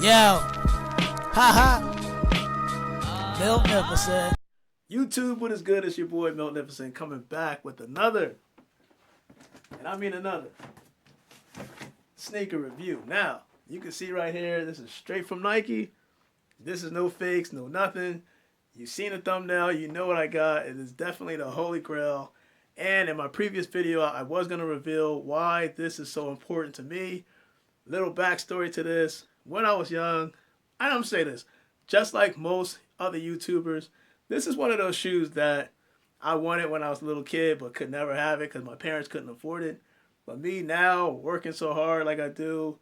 Yo, haha, Magnificent. YouTube, what is good? It's your boy Magnificent coming back with another, and I mean another, sneaker review. Now, you can see right here, this is straight from Nike. This is no fakes, no nothing. You've seen the thumbnail, you know what I got. It is definitely the Holy Grail. And in my previous video, I was going to reveal why this is so important to me. Little backstory to this. When I was young, I'm going to say this, just like most other YouTubers, this is one of those shoes that I wanted when I was a little kid, but could never have it because my parents couldn't afford it. But me now, working so hard like I do,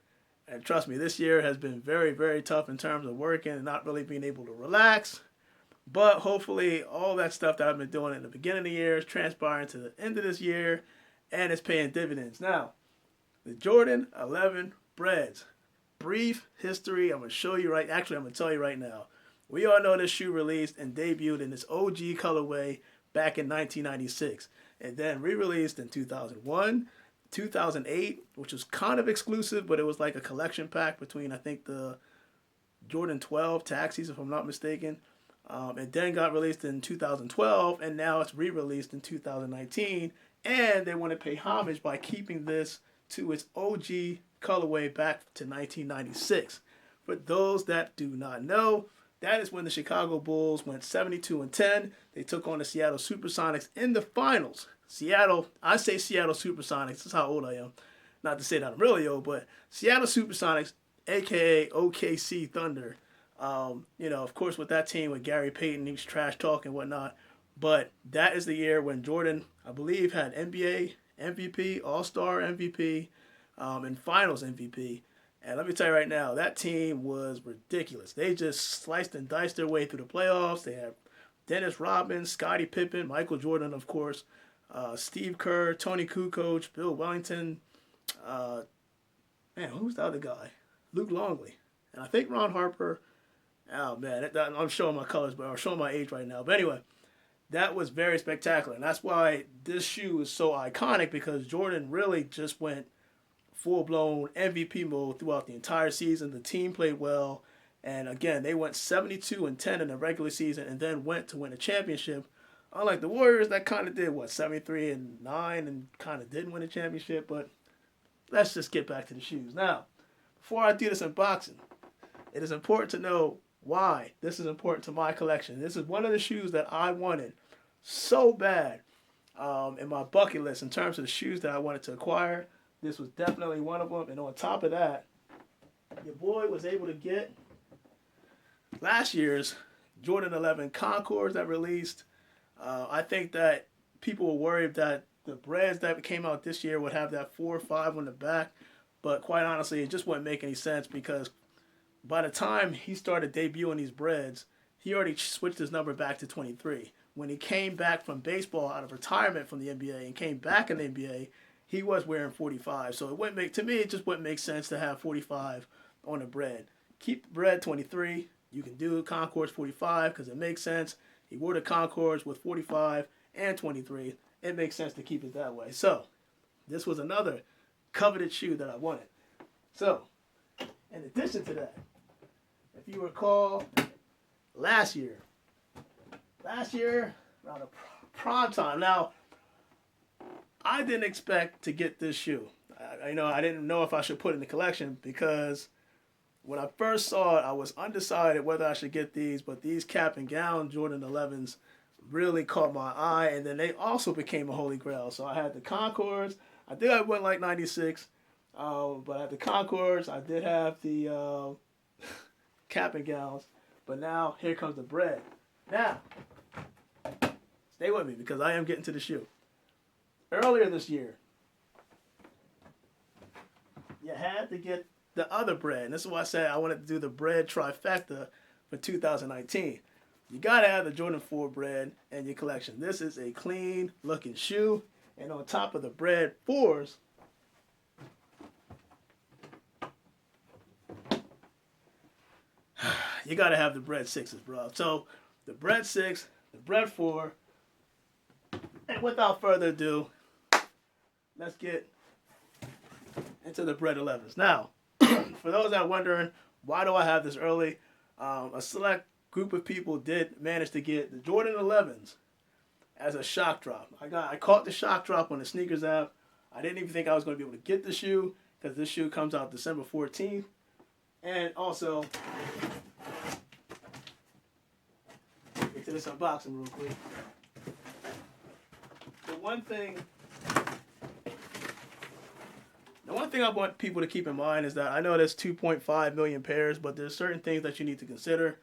and trust me, this year has been very, very tough in terms of working and not really being able to relax. But hopefully all that stuff that I've been doing in the beginning of the year is transpiring to the end of this year, and it's paying dividends. Now, the Jordan 11 Breds. Brief history, I'm going to show you right, actually I'm going to tell you right now. We all know this shoe released and debuted in its OG colorway back in 1996. And then re-released in 2001, 2008, which was kind of exclusive, but it was like a collection pack between, I think, the Jordan 12 Taxis, if I'm not mistaken. It then got released in 2012, and now it's re-released in 2019. And they want to pay homage by keeping this to its OG colorway back to 1996. For those that do not know, that is when the Chicago Bulls went 72-10. They took on the Seattle Supersonics in the finals. I say Seattle Supersonics, that's how old I am. Not to say that I'm really old, but Seattle Supersonics, aka OKC Thunder. Of course, with that team with Gary Payton, he's trash talk and whatnot. But that is the year when Jordan, I believe, had NBA MVP, All-Star MVP, and Finals MVP. And let me tell you right now, that team was ridiculous. They just sliced and diced their way through the playoffs. They had Dennis Rodman, Scottie Pippen, Michael Jordan, of course, Steve Kerr, Tony Kukoc, Bill Wellington. Who's the other guy? Luke Longley. And I think Ron Harper. Oh, man, I'm showing my colors, but I'm showing my age right now. But anyway, that was very spectacular. And that's why this shoe is so iconic, because Jordan really just went full-blown MVP mode throughout the entire season. The team played well. And again, they went 72-10 in the regular season and then went to win a championship. Unlike the Warriors, that kind of did, 73-9 and kind of didn't win a championship. But let's just get back to the shoes. Now, before I do this unboxing, it is important to know why this is important to my collection. This is one of the shoes that I wanted so bad in my bucket list in terms of the shoes that I wanted to acquire. This was definitely one of them. And on top of that, your boy was able to get last year's Jordan 11 Concords that released. I think that people were worried that the Breds that came out this year would have that 4 or 5 on the back. But quite honestly, it just wouldn't make any sense, because by the time he started debuting these Breds, he already switched his number back to 23. When he came back from baseball out of retirement from the NBA and came back in the NBA, he was wearing 45. So it just wouldn't make sense to have 45 on a Bred. Keep the Bred 23. You can do Concords 45 because it makes sense. He wore the Concords with 45 and 23. It makes sense to keep it that way. So this was another coveted shoe that I wanted. So in addition to that, if you recall, last year, around the prime time. Now, I didn't expect to get this shoe. I didn't know if I should put it in the collection, because when I first saw it, I was undecided whether I should get these, but these cap and gown Jordan 11s really caught my eye, and then they also became a holy grail. So I had the Concords. I think I went like 96, but I had the Concords. I did have the cap and gowns, but now here comes the Bred. Now, stay with me because I am getting to the shoe. Earlier this year, you had to get the other Bred. And this is why I said I wanted to do the Bred trifecta for 2019. You got to have the Jordan 4 Bred in your collection. This is a clean looking shoe. And on top of the Bred 4s, you got to have the Bred 6s, bro. So the Bred 6, the Bred 4, and without further ado, let's get into the Bred 11s. Now, for those that are wondering Why do I have this early? A select group of people did manage to get the Jordan 11s as a shock drop. I caught the shock drop on the sneakers app. I didn't even think I was going to be able to get the shoe because this shoe comes out December 14th. And also, get to this unboxing real quick. The one thing I want people to keep in mind is that I know there's 2.5 million pairs, but there's certain things that you need to consider.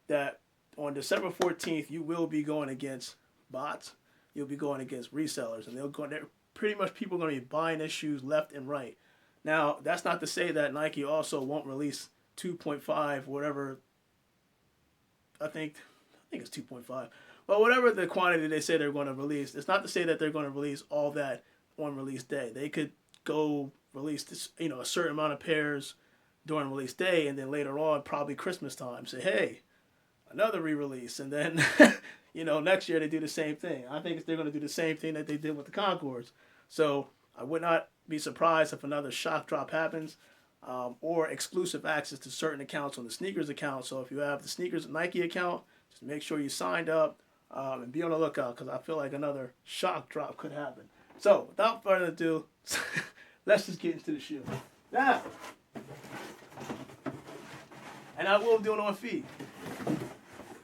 That on December 14th, you will be going against bots. You'll be going against resellers, and they're pretty much people are going to be buying their shoes left and right. Now, that's not to say that Nike also won't release 2.5, whatever. I think it's 2.5. But whatever the quantity they say they're going to release, it's not to say that they're going to release all that on release day. They could go release this, a certain amount of pairs during release day, and then later on, probably Christmas time, say, hey, another re-release, and then next year they do the same thing. I think they're going to do the same thing that they did with the Concords. So I would not be surprised if another shock drop happens, or exclusive access to certain accounts on the sneakers account. So if you have the sneakers Nike account, just make sure you signed up and be on the lookout, because I feel like another shock drop could happen. So without further ado, let's just get into the shoe. Now, and I will do it on feet.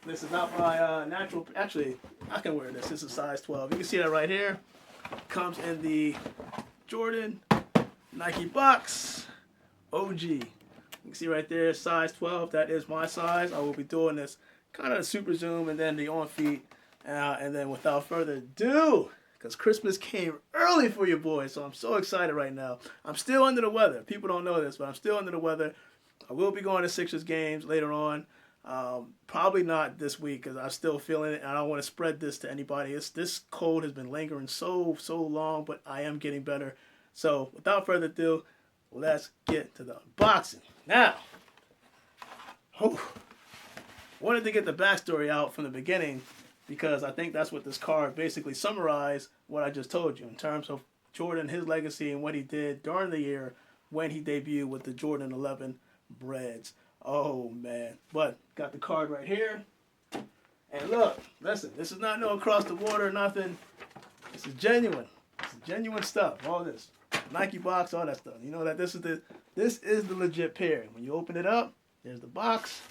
This is not my natural. Actually, I can wear this. This is size 12. You can see that right here. Comes in the Jordan Nike box OG. You can see right there, size 12. That is my size. I will be doing this kind of super zoom and then the on feet. And then without further ado, because Christmas came early for you boys, so I'm so excited right now. I'm still under the weather. People don't know this, but I'm still under the weather. I will be going to Sixers games later on. Probably not this week because I'm still feeling it, and I don't want to spread this to anybody. This cold has been lingering so long, but I am getting better. So without further ado, let's get to the unboxing. Now, wanted to get the backstory out from the beginning, because I think that's what this card basically summarized what I just told you in terms of Jordan, his legacy, and what he did during the year when he debuted with the Jordan 11 Breds. Oh, man. But got the card right here. And look, listen, this is not no across the water or nothing. This is genuine. This is genuine stuff. All this. Nike box, all that stuff. You know that this is the legit pair. When you open it up, there's the box.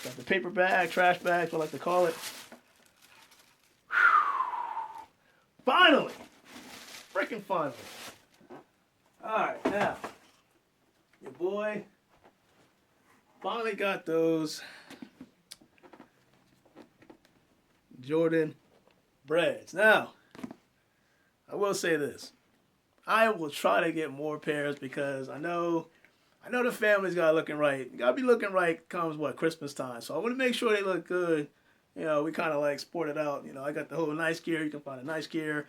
Got the paper bag, trash bag, what I like to call it. Finally! Freaking finally. Alright, now, your boy finally got those Jordan Breds. Now, I will say this. I will try to get more pairs because I know the family's got looking right. You got to be looking right comes, Christmas time. So I want to make sure they look good. We kind of like sport it out. I got the whole nice gear. You can find a nice gear.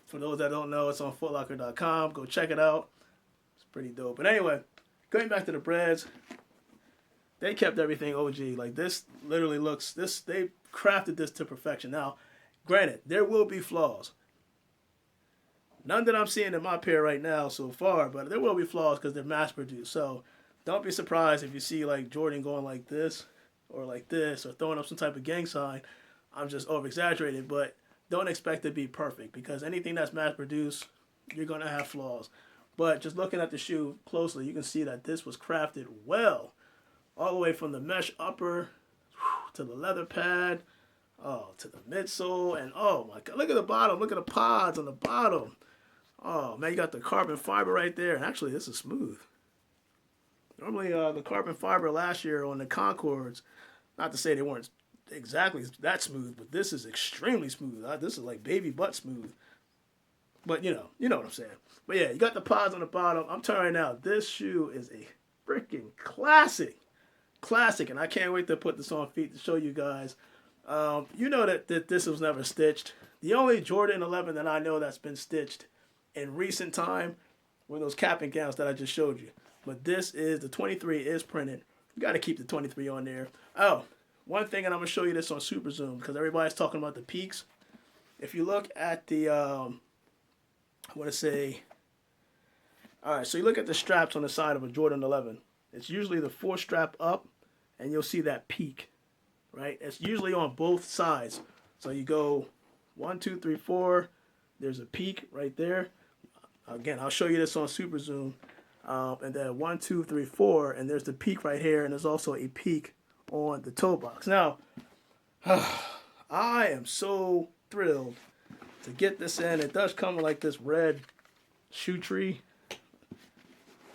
For those that don't know, it's on footlocker.com. Go check it out. It's pretty dope. But anyway, going back to the Breds, they kept everything OG. Like this literally looks, they crafted this to perfection. Now, granted, there will be flaws. None that I'm seeing in my pair right now so far, but there will be flaws because they're mass produced. So don't be surprised if you see like Jordan going like this or like this or throwing up some type of gang sign. I'm just over exaggerated, but don't expect it to be perfect because anything that's mass produced, you're going to have flaws. But just looking at the shoe closely, you can see that this was crafted well. All the way from the mesh upper to the leather pad, to the midsole, and oh my God, look at the bottom. Look at the pods on the bottom. Oh man, you got the carbon fiber right there. And actually, this is smooth. Normally, the carbon fiber last year on the Concords, not to say they weren't exactly that smooth, but this is extremely smooth. This is like baby butt smooth. But you know what I'm saying. But yeah, you got the pods on the bottom. I'm telling you now, this shoe is a freaking classic, and I can't wait to put this on feet to show you guys. You know that this was never stitched. The only Jordan 11 that I know that's been stitched in recent time were those cap and gowns that I just showed you. But this is, the 23 is printed. You got to keep the 23 on there. Oh, one thing, and I'm going to show you this on Super Zoom because everybody's talking about the peaks. If you look at the, I want to say, all right, so you look at the straps on the side of a Jordan 11. it's usually the 4 strap up, and you'll see that peak, right? It's usually on both sides. So you go 1, 2, 3, 4. There's a peak right there. Again, I'll show you this on super zoom. And then 1, 2, 3, 4, and there's the peak right here, and there's also a peak on the toe box. Now, I am so thrilled to get this in. It does come with like this red shoe tree.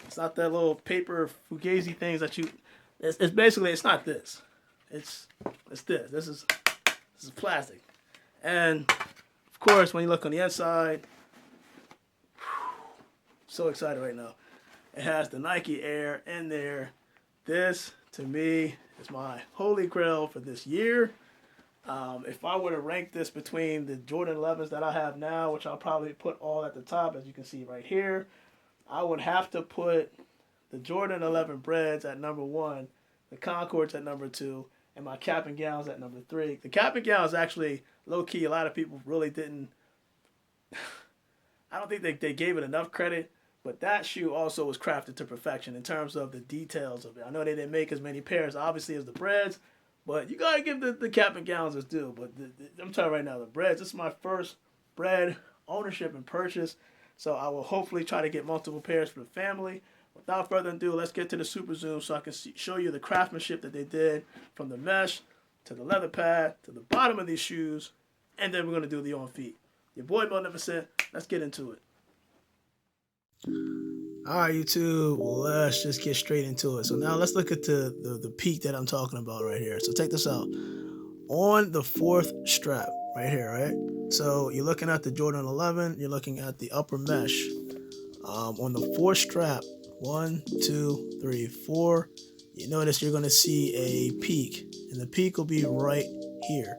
It's not that little paper fugazi things that you. It's basically, it's not this. It's this. This is plastic. And of course, when you look on the inside, so excited right now. It has the Nike Air in there. This, to me, is my holy grail for this year. If I were to rank this between the Jordan 11s that I have now, which I'll probably put all at the top, as you can see right here, I would have to put the Jordan 11 Breds at number 1, the Concords at number 2, and my cap and gowns at number 3. The cap and gowns actually, low-key, a lot of people really didn't, I don't think they gave it enough credit, but that shoe also was crafted to perfection in terms of the details of it. I know they didn't make as many pairs, obviously, as the Breds, but you got to give the cap and gowns its due. But I'm telling you right now, the Breds, this is my first Bred ownership and purchase, so I will hopefully try to get multiple pairs for the family. Without further ado, let's get to the super zoom so I can show you the craftsmanship that they did from the mesh to the leather pad to the bottom of these shoes, and then we're going to do the on feet. Your boy Magnificent, let's get into it. Alright, YouTube, let's just get straight into it. So now let's look at the peak that I'm talking about right here. So check this out. On the 4th strap right here, right? So you're looking at the Jordan 11, you're looking at the upper mesh. On the 4th strap, 1, 2, 3, 4, you notice you're going to see a peak, and the peak will be right here.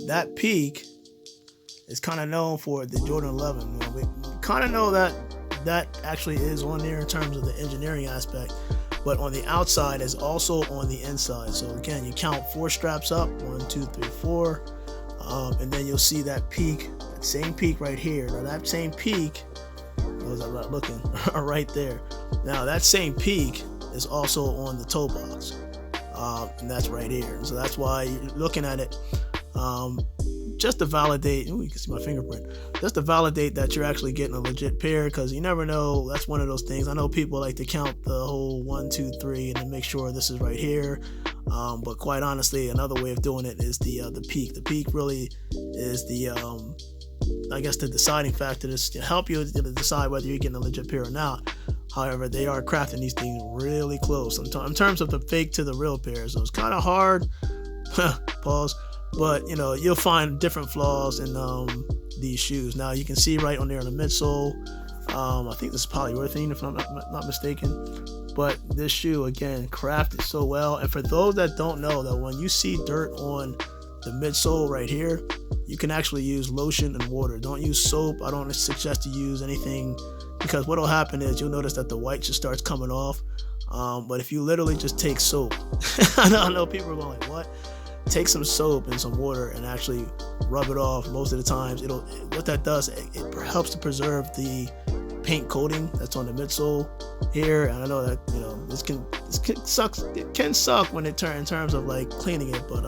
That peak is kind of known for the Jordan 11. We kind of know that actually is on there in terms of the engineering aspect, but on the outside is also on the inside. So again, you count 4 straps up, 1, 2, 3, 4, and then you'll see that peak, that same peak right here. Now that same peak, was I'm not looking right there. Now that same peak is also on the toe box, and that's right here. So that's why you're looking at it. Just to validate, ooh, you can see my fingerprint, just to validate that you're actually getting a legit pair, because you never know. That's one of those things. I know people like to count the whole 1, 2, 3 and then make sure this is right here. But quite honestly, another way of doing it is the peak. The peak really is the, I guess, the deciding factor to help you to decide whether you're getting a legit pair or not. However, they are crafting these things really close in terms of the fake to the real pair. So it's kind of hard. Pause. But, you know, you'll find different flaws in these shoes. Now, you can see right on there on the midsole. I think this is polyurethane, if I'm not mistaken. But this shoe, again, crafted so well. And for those that don't know, that when you see dirt on the midsole right here, you can actually use lotion and water. Don't use soap. I don't suggest to use anything, because what will happen is you'll notice that the white just starts coming off. But if you literally just take soap, I know people are going like, what? Take some soap and some water and actually rub it off. Most of the times, what that does, it helps to preserve the paint coating that's on the midsole here. And I know that, you know, this can suck. It can suck when in terms of like cleaning it. But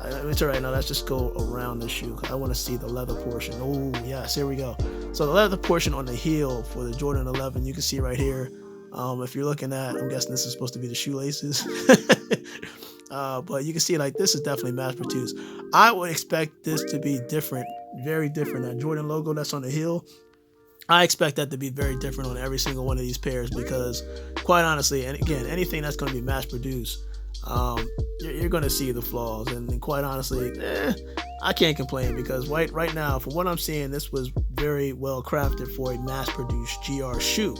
let me tell you right now, let's just go around the shoe. I want to see the leather portion. Oh yes, here we go. So the leather portion on the heel for the Jordan 11, you can see right here. If you're looking at, I'm guessing this is supposed to be the shoelaces. But you can see, like, this is definitely mass produced. I would expect this to be different, very different. That Jordan logo that's on the heel, I expect that to be very different on every single one of these pairs, because quite honestly, and again, anything that's going to be mass produced, you're going to see the flaws. And quite honestly, I can't complain, because right now, for what I'm seeing, this was very well crafted for a mass produced GR shoe.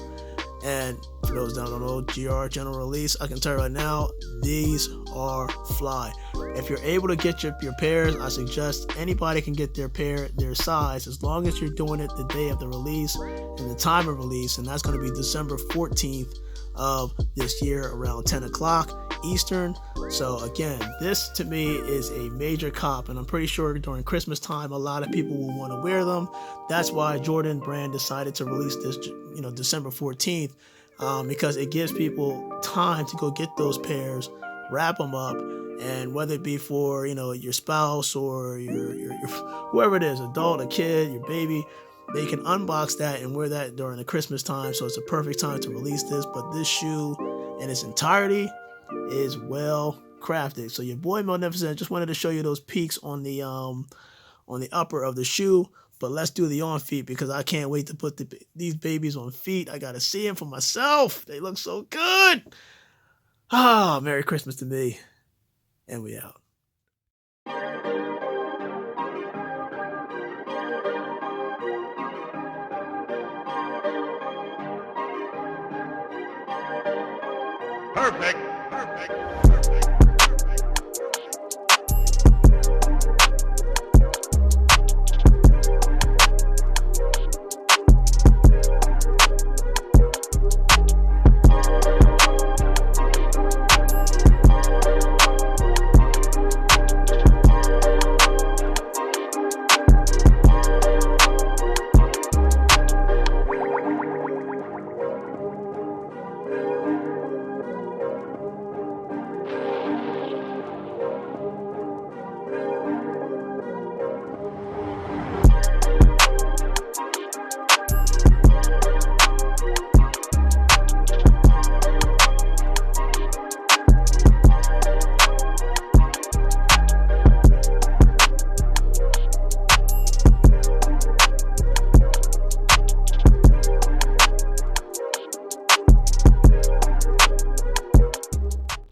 And for those that don't know, GR, general release, I can tell you right now, these are fly. If you're able to get your pairs, I suggest anybody can get their pair, their size, as long as you're doing it the day of the release and the time of release, and that's going to be December 14th of this year around 10 o'clock Eastern. So again, this to me is a major cop, and I'm pretty sure during Christmas time, a lot of people will want to wear them. That's why Jordan brand decided to release this, December 14th. because it gives people time to go get those pairs, wrap them up, and whether it be for your spouse or your whoever it is, adult, a kid, your baby, they can unbox that and wear that during the Christmas time. So it's a perfect time to release this. But this shoe in its entirety is well crafted. So your boy Magnificent just wanted to show you those peaks on the upper of the shoe. But let's do the on feet because I can't wait to put these babies on feet. I gotta see them for myself. They look so good. Ah, Merry Christmas to me. And we out. Perfect. Perfect. Perfect.